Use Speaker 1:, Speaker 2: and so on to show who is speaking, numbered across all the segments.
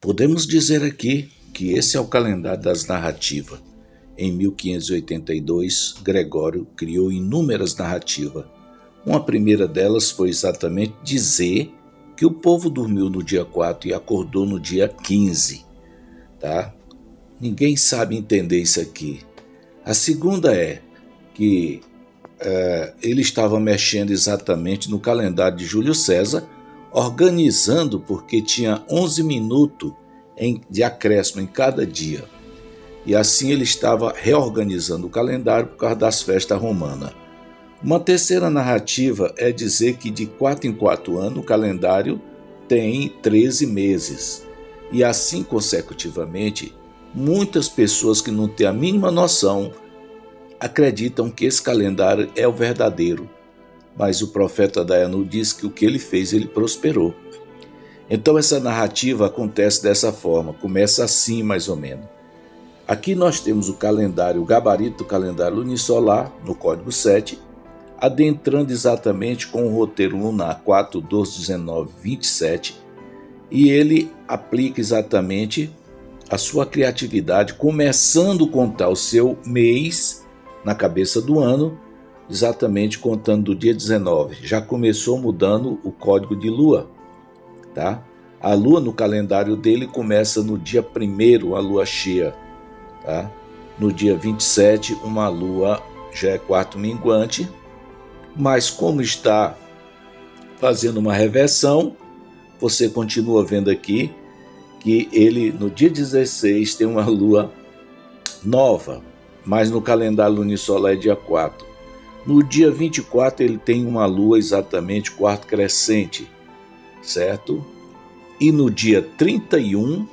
Speaker 1: Podemos dizer aqui que esse é o calendário das narrativas. Em 1582, Gregório criou inúmeras narrativas. Uma primeira delas foi exatamente dizer que o povo dormiu no dia 4 e acordou no dia 15. Tá? Ninguém sabe entender isso aqui. A segunda é que ele estava mexendo exatamente no calendário de Júlio César, organizando porque tinha 11 minutos de acréscimo em cada dia. E assim ele estava reorganizando o calendário por causa das festas romanas. Uma terceira narrativa é dizer que de 4 em 4 anos o calendário tem 13 meses. E assim consecutivamente, muitas pessoas que não têm a mínima noção acreditam que esse calendário é o verdadeiro. Mas o profeta Daniel diz que o que ele fez, ele prosperou. Então essa narrativa acontece dessa forma, começa assim mais ou menos. Aqui nós temos o calendário, o gabarito do calendário lunisolar, no código 7, adentrando exatamente com o roteiro lunar 4, 12, 19, 27, e ele aplica exatamente a sua criatividade, começando a contar o seu mês na cabeça do ano, exatamente contando do dia 19. Já começou mudando o código de lua. Tá? A lua no calendário dele começa no dia 1º, a lua cheia. Tá? No dia 27, uma lua já é quarto minguante, mas como está fazendo uma reversão, você continua vendo aqui que ele no dia 16 tem uma lua nova, mas no calendário lunisolar é dia 4. No dia 24 ele tem uma lua exatamente quarto crescente, certo? E no dia 31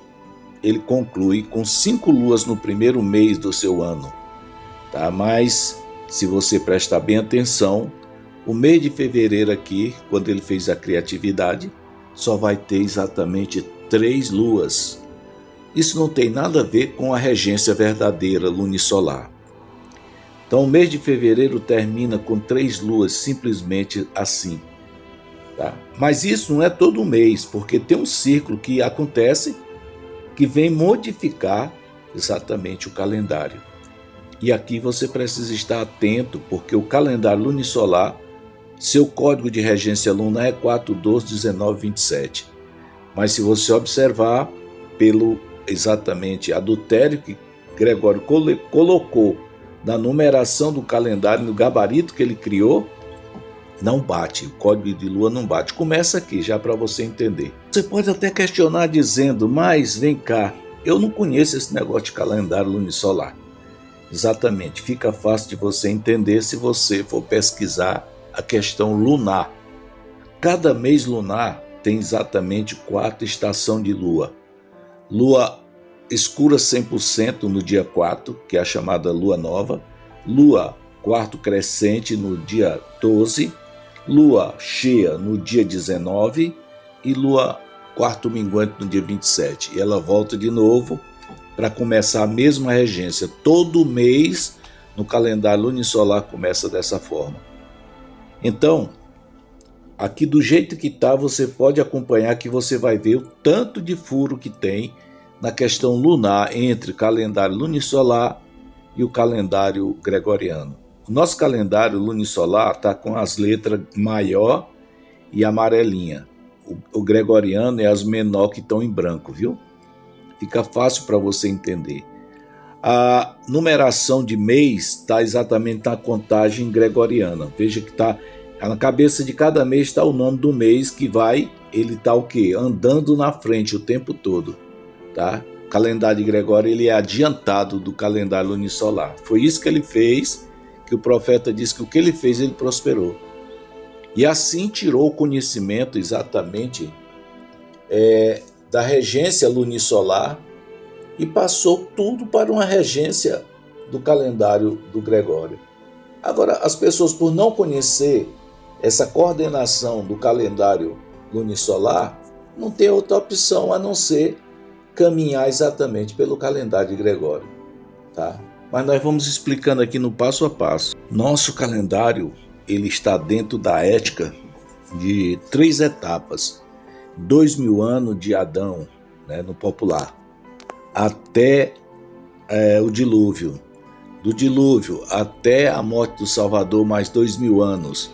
Speaker 1: ele conclui com 5 luas no primeiro mês do seu ano. Tá? Mas se você prestar bem atenção, o mês de fevereiro aqui, quando ele fez a criatividade, só vai ter exatamente 3 luas. Isso não tem nada a ver com a regência verdadeira lunisolar. Então o mês de fevereiro termina com 3 luas, simplesmente assim. Tá? Mas isso não é todo mês, porque tem um ciclo que acontece que vem modificar exatamente o calendário. E aqui você precisa estar atento, porque o calendário lunisolar, seu código de regência lunar é 4, 12, 19, 27. Mas se você observar pelo exatamente adultério que Gregório colocou na numeração do calendário, no gabarito que ele criou, não bate, o código de lua não bate. Começa aqui, já para você entender. Você pode até questionar dizendo, mas vem cá, eu não conheço esse negócio de calendário lunisolar. Exatamente, fica fácil de você entender se você for pesquisar a questão lunar. Cada mês lunar tem exatamente 4 estações de lua. Lua escura 100% no dia 4, que é a chamada lua nova. Lua quarto crescente no dia 12. Lua cheia no dia 19 e lua quarto minguante no dia 27. E ela volta de novo para começar a mesma regência. Todo mês no calendário lunisolar começa dessa forma. Então, aqui do jeito que está, você pode acompanhar que você vai ver o tanto de furo que tem na questão lunar entre o calendário lunisolar e o calendário gregoriano. O nosso calendário lunisolar está com as letras maior e amarelinha. O gregoriano é as menor que estão em branco, viu? Fica fácil para você entender. A numeração de mês está exatamente na contagem gregoriana. Veja que está na cabeça de cada mês está o nome do mês que vai, ele está o quê? Andando na frente o tempo todo, tá? O calendário de Gregório ele é adiantado do calendário lunisolar. Foi isso que ele fez, que o profeta disse que o que ele fez ele prosperou. E assim tirou o conhecimento exatamente da regência lunisolar e passou tudo para uma regência do calendário do Gregório. Agora, as pessoas, por não conhecer essa coordenação do calendário lunisolar, não tem outra opção a não ser caminhar exatamente pelo calendário de Gregório. Tá? Mas nós vamos explicando aqui no passo a passo. Nosso calendário ele está dentro da ética de 3 etapas. 2000 anos de Adão, né, no popular, até o dilúvio. Do dilúvio até a morte do Salvador, mais 2000 anos.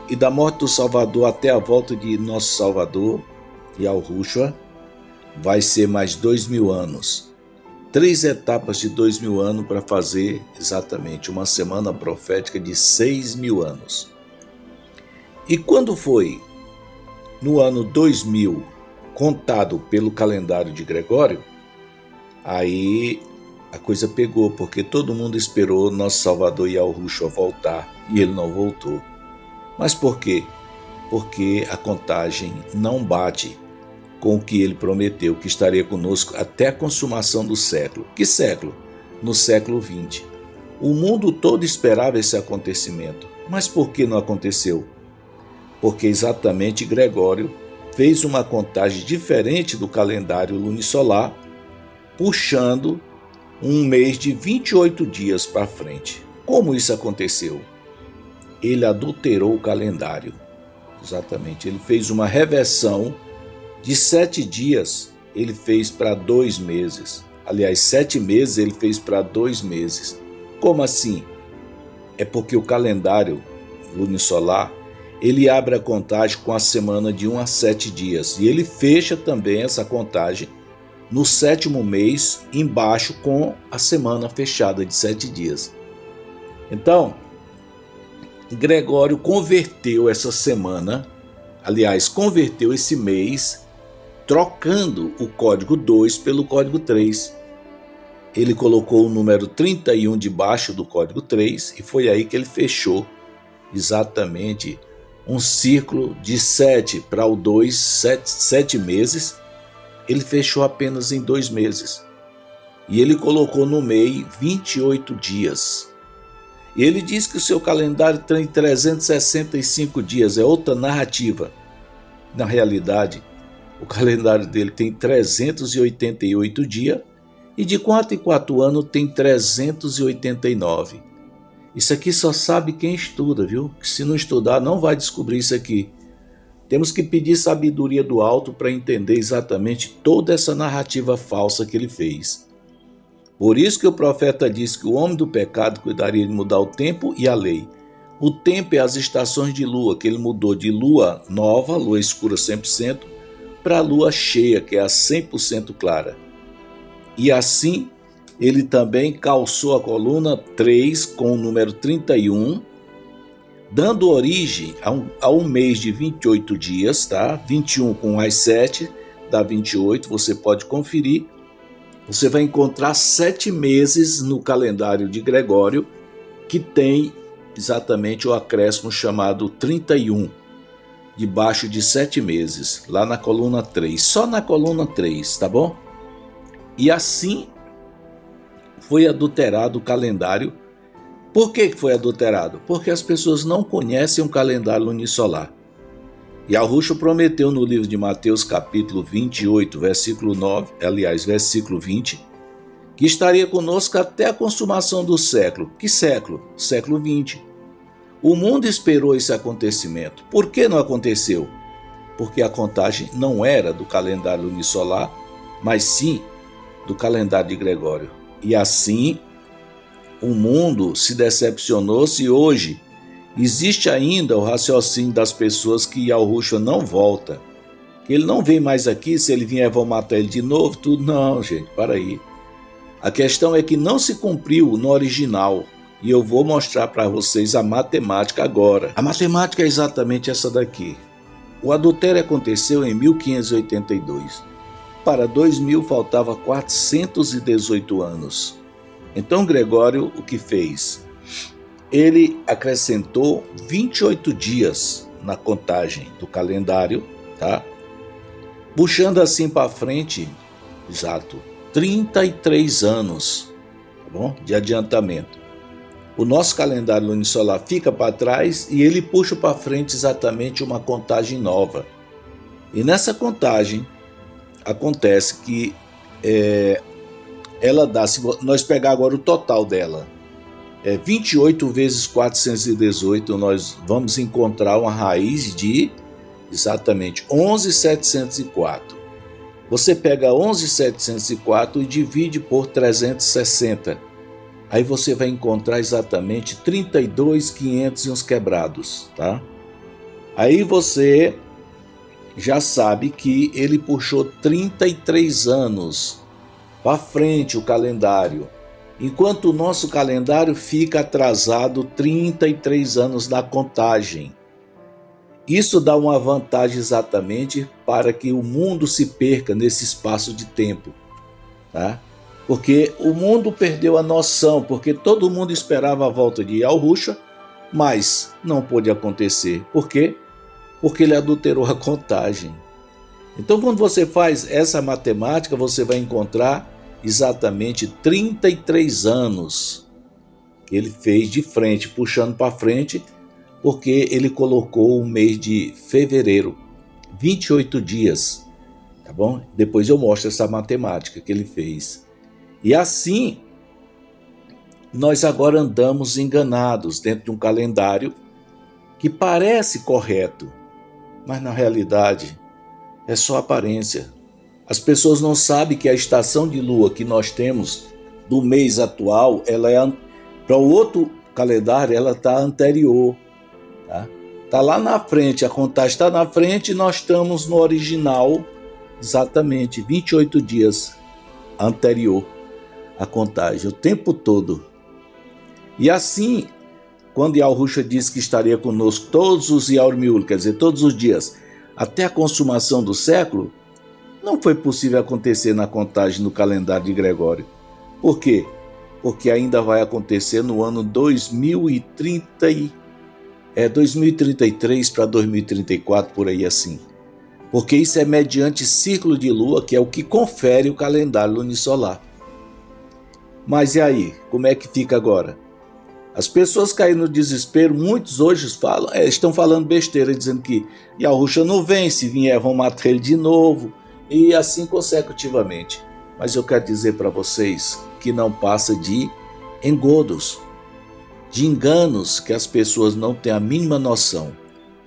Speaker 1: E da morte do Salvador até a volta de nosso Salvador, Yahushua, vai ser mais 2000 anos. 3 etapas de 2000 anos para fazer exatamente uma semana profética de 6000 anos. E quando foi no ano 2000, contado pelo calendário de Gregório, aí a coisa pegou, porque todo mundo esperou nosso Salvador Yahushua voltar e ele não voltou. Mas por quê? Porque a contagem não bate com o que ele prometeu, que estaria conosco até a consumação do século. Que século? No século XX. O mundo todo esperava esse acontecimento. Mas por que não aconteceu? Porque exatamente Gregório fez uma contagem diferente do calendário lunisolar, puxando um mês de 28 dias para frente. Como isso aconteceu? Ele adulterou o calendário. Exatamente, ele fez uma reversão de 7 dias, ele fez para 2 meses. Aliás, 7 meses ele fez para 2 meses. Como assim? É porque o calendário lunisolar, ele abre a contagem com a semana de 1 a 7 dias. E ele fecha também essa contagem no 7º mês, embaixo com a semana fechada de 7 dias. Então, Gregório converteu essa semana, aliás, converteu esse mês, trocando o código 2 pelo código 3. Ele colocou o número 31 debaixo do código 3 e foi aí que ele fechou exatamente um círculo de 7 para o 2, 7 meses. Ele fechou apenas em 2 meses. E ele colocou no meio 28 dias. E ele diz que o seu calendário tem 365 dias, é outra narrativa. Na realidade, o calendário dele tem 388 dias e de 4 em 4 anos tem 389. Isso aqui só sabe quem estuda, viu? Que se não estudar não vai descobrir isso aqui. Temos que pedir sabedoria do alto para entender exatamente toda essa narrativa falsa que ele fez. Por isso que o profeta disse que o homem do pecado cuidaria de mudar o tempo e a lei. O tempo é as estações de lua, que ele mudou de lua nova, lua escura 100%, para a lua cheia, que é a 100% clara. E assim, ele também calçou a coluna 3 com o número 31, dando origem a um mês de 28 dias, tá? 21 com as 7, dá 28, você pode conferir. Você vai encontrar 7 meses no calendário de Gregório, que tem exatamente o acréscimo chamado 31, debaixo de 7 meses, lá na coluna 3, só na coluna 3, tá bom? E assim foi adulterado o calendário. Por que foi adulterado? Porque as pessoas não conhecem o calendário lunisolar. Yahushua prometeu no livro de Mateus capítulo 28, versículo 9, aliás, versículo 20, que estaria conosco até a consumação do século. Que século? Século 20. O mundo esperou esse acontecimento. Por que não aconteceu? Porque a contagem não era do calendário lunisolar, mas sim do calendário de Gregório. E assim, o mundo se decepcionou se hoje existe ainda o raciocínio das pessoas que Yahushua não volta. Que ele não vem mais aqui, se ele vier vão matar ele de novo, tudo. Não, gente, para aí. A questão é que não se cumpriu no original. E eu vou mostrar para vocês a matemática agora. A matemática é exatamente essa daqui. O adultério aconteceu em 1582. Para 2000 faltava 418 anos. Então Gregório o que fez? Ele acrescentou 28 dias na contagem do calendário, tá? Puxando assim para frente, exato, 33 anos, tá bom? De adiantamento. O nosso calendário lunisolar fica para trás e ele puxa para frente exatamente uma contagem nova. E nessa contagem acontece que ela dá, se nós pegar agora o total dela, 28 vezes 418, nós vamos encontrar uma raiz de exatamente 11.704. Você pega 11.704 e divide por 360. Aí você vai encontrar exatamente 32.500 e uns quebrados, tá? Aí você já sabe que ele puxou 33 anos para frente o calendário, enquanto o nosso calendário fica atrasado 33 anos na contagem. Isso dá uma vantagem exatamente para que o mundo se perca nesse espaço de tempo, tá? Porque o mundo perdeu a noção, porque todo mundo esperava a volta de Yahushua, mas não pôde acontecer. Por quê? Porque ele adulterou a contagem. Então, quando você faz essa matemática, você vai encontrar exatamente 33 anos que ele fez de frente, puxando para frente, porque ele colocou o mês de fevereiro, 28 dias, tá bom? Depois eu mostro essa matemática que ele fez. E assim, nós agora andamos enganados dentro de um calendário que parece correto, mas na realidade é só aparência. As pessoas não sabem que a estação de lua que nós temos do mês atual, ela é para o outro calendário, ela está anterior, tá? Tá lá na frente, a contagem está na frente e nós estamos no original, exatamente 28 dias anterior à contagem, o tempo todo. E assim, quando Yahushua disse que estaria conosco todos os Yaurmiul, quer dizer, todos os dias, até a consumação do século, não foi possível acontecer na contagem no calendário de Gregório. Por quê? Porque ainda vai acontecer no ano 2033 para 2034, por aí assim. Porque isso é mediante ciclo de lua, que é o que confere o calendário lunisolar. Mas e aí? Como é que fica agora? As pessoas caíram no desespero, muitos hoje estão falando besteira, dizendo que Yahushua não vem, se vier vão matar ele de novo, e assim consecutivamente. Mas eu quero dizer para vocês que não passa de engodos, de enganos que as pessoas não têm a mínima noção.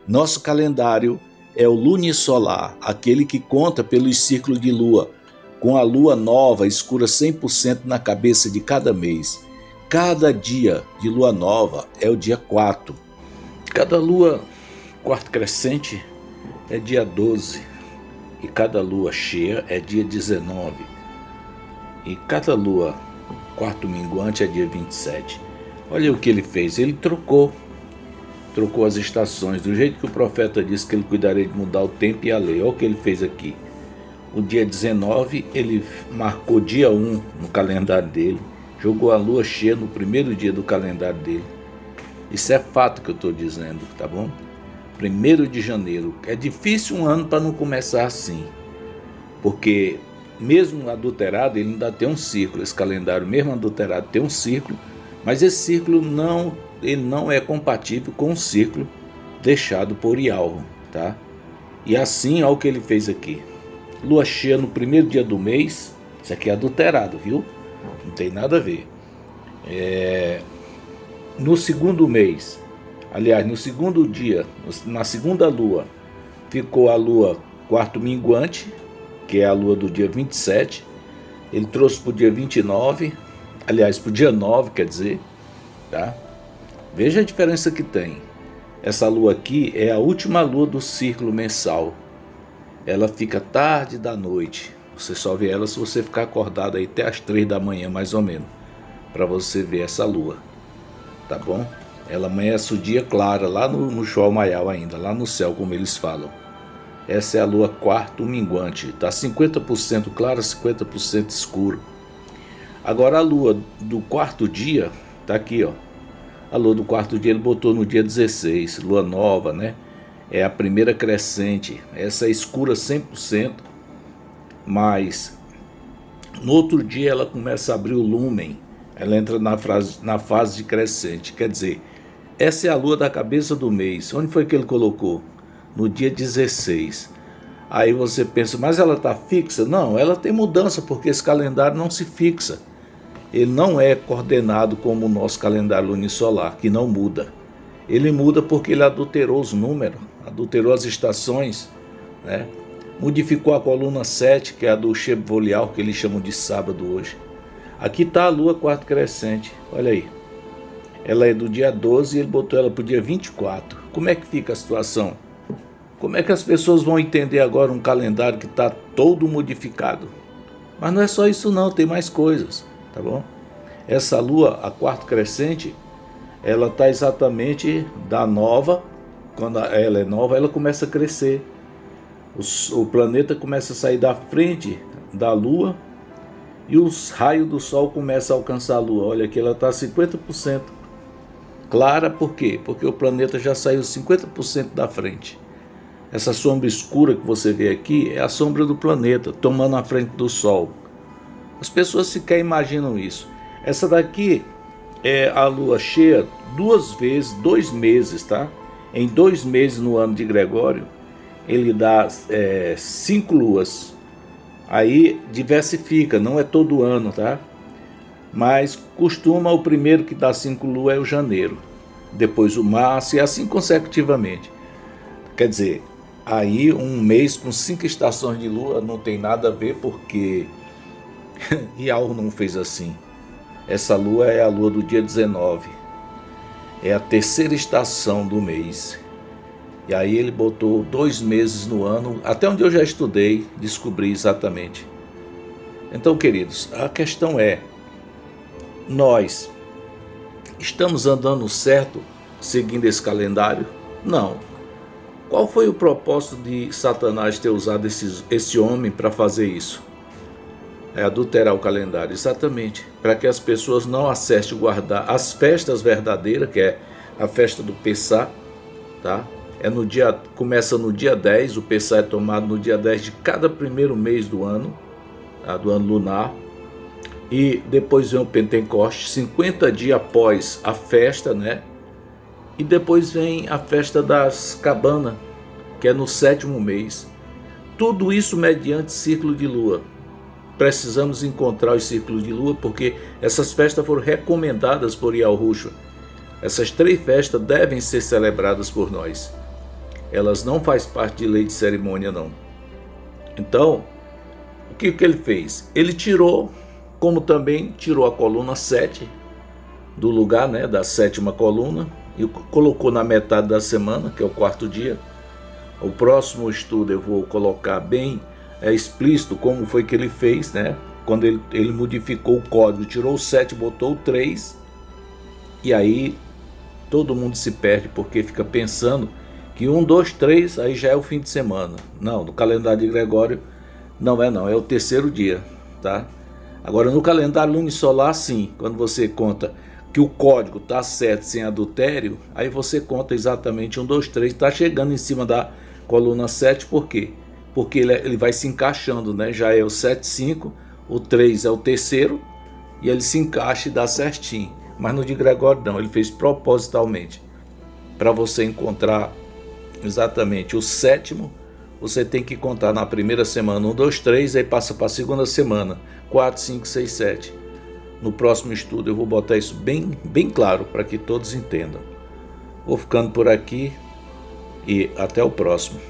Speaker 1: Nosso calendário é o lunisolar, aquele que conta pelos ciclos de lua, com a lua nova escura 100% na cabeça de cada mês. Cada dia de lua nova é o dia 4. Cada lua quarto crescente é dia 12. E cada lua cheia é dia 19. E cada lua quarto minguante é dia 27. Olha o que ele fez. Ele trocou as estações. Do jeito que o profeta disse que ele cuidaria de mudar o tempo e a lei. Olha o que ele fez aqui. O dia 19 ele marcou dia 1 no calendário dele. Jogou a lua cheia no primeiro dia do calendário dele. Isso é fato que eu estou dizendo, tá bom? 1º de janeiro. É difícil um ano para não começar assim. Porque mesmo adulterado, ele ainda tem um ciclo. Esse calendário, mesmo adulterado, tem um ciclo. Mas esse ciclo não é compatível com o ciclo deixado por Yahu, tá? E assim, olha o que ele fez aqui. Lua cheia no primeiro dia do mês. Isso aqui é adulterado, viu? Não tem nada a ver. No segundo mês, aliás, no segundo dia, na segunda lua, ficou a lua quarto minguante, que é a lua do dia 27. Ele trouxe para o dia 29, aliás, para o dia 9, quer dizer, tá? Veja a diferença que tem. Essa lua aqui é a última lua do ciclo mensal. Ela fica tarde da noite. Você só vê ela se você ficar acordado aí até as 3 da manhã, mais ou menos, para você ver essa lua, tá bom? Ela amanhece o dia clara, lá no Shoal Mayal ainda, lá no céu, como eles falam. Essa é a lua quarto minguante, tá 50% clara, 50% escuro. Agora a lua do quarto dia, tá aqui, ó. A lua do quarto dia ele botou no dia 16, lua nova, né? É a primeira crescente, essa é escura 100%, mas no outro dia ela começa a abrir o lúmen, ela entra na fase de crescente, quer dizer, essa é a lua da cabeça do mês. Onde foi que ele colocou? No dia 16. Aí você pensa, mas ela está fixa? Não, ela tem mudança, porque esse calendário não se fixa. Ele não é coordenado como o nosso calendário lunisolar, que não muda. Ele muda porque ele adulterou os números, adulterou as estações, né? modificou a coluna 7, que é a do Chebolial, que eles chamam de sábado hoje. Aqui está a lua quarto crescente, olha aí. Ela é do dia 12 e ele botou ela para o dia 24. Como é que fica a situação? Como é que as pessoas vão entender agora um calendário que está todo modificado? Mas não é só isso não, tem mais coisas, tá bom? Essa lua, a quarto crescente, ela está exatamente da nova. Quando ela é nova, ela começa a crescer. O planeta começa a sair da frente da lua e os raios do sol começam a alcançar a lua. Olha aqui, ela está 50% clara, por quê? Porque o planeta já saiu 50% da frente. Essa sombra escura que você vê aqui é a sombra do planeta, tomando a frente do sol. As pessoas sequer imaginam isso. Essa daqui é a lua cheia 2 vezes, 2 meses, tá? Em 2 meses no ano de Gregório, ele dá 5 luas. Aí diversifica, não é todo ano, tá? Mas costuma o primeiro que dá 5 luas é o janeiro. Depois o março e assim consecutivamente. Quer dizer, aí um mês com 5 estações de lua não tem nada a ver, porque Iau não fez assim. Essa lua é a lua do dia 19. É a terceira estação do mês. E aí ele botou 2 meses no ano, até onde eu já estudei, descobri exatamente. Então, queridos, a questão é, nós estamos andando certo seguindo esse calendário? Não. Qual foi o propósito de Satanás ter usado esse homem para fazer isso? É adulterar o calendário, exatamente, para que as pessoas não acessem guardar as festas verdadeiras, que é a festa do Pessah, tá? Começa no dia 10, o Pessah é tomado no dia 10 de cada primeiro mês do ano, tá? Do ano lunar, e depois vem o Pentecostes, 50 dias após a festa, né? E depois vem a festa das cabanas, que é no 7º mês. Tudo isso mediante ciclo de lua. Precisamos encontrar os ciclos de lua, porque essas festas foram recomendadas por Yahushua. Essas 3 festas devem ser celebradas por nós. Elas não fazem parte de lei de cerimônia, não. Então, o que ele fez? Ele tirou, como também tirou a coluna 7 do lugar, né, da 7ª coluna, e colocou na metade da semana, que é o 4º dia. O próximo estudo eu vou colocar bem explícito como foi que ele fez, né? Quando ele modificou o código, tirou o 7, botou o 3, e aí todo mundo se perde, porque fica pensando que 1, 2, 3, aí já é o fim de semana. Não, no calendário de Gregório não, é o 3º dia, tá? Agora no calendário lunisolar, sim, quando você conta que o código está certo sem adultério, aí você conta exatamente 1, 2, 3, está chegando em cima da coluna 7, por quê? Porque ele vai se encaixando, né? Já é o 7, 5, o 3 é o 3º, e ele se encaixa e dá certinho. Mas no de Gregório não, ele fez propositalmente. Para você encontrar exatamente o 7º, você tem que contar na primeira semana 1, 2, 3, aí passa para a segunda semana 4, 5, 6, 7. No próximo estudo eu vou botar isso bem claro para que todos entendam. Vou ficando por aqui e até o próximo.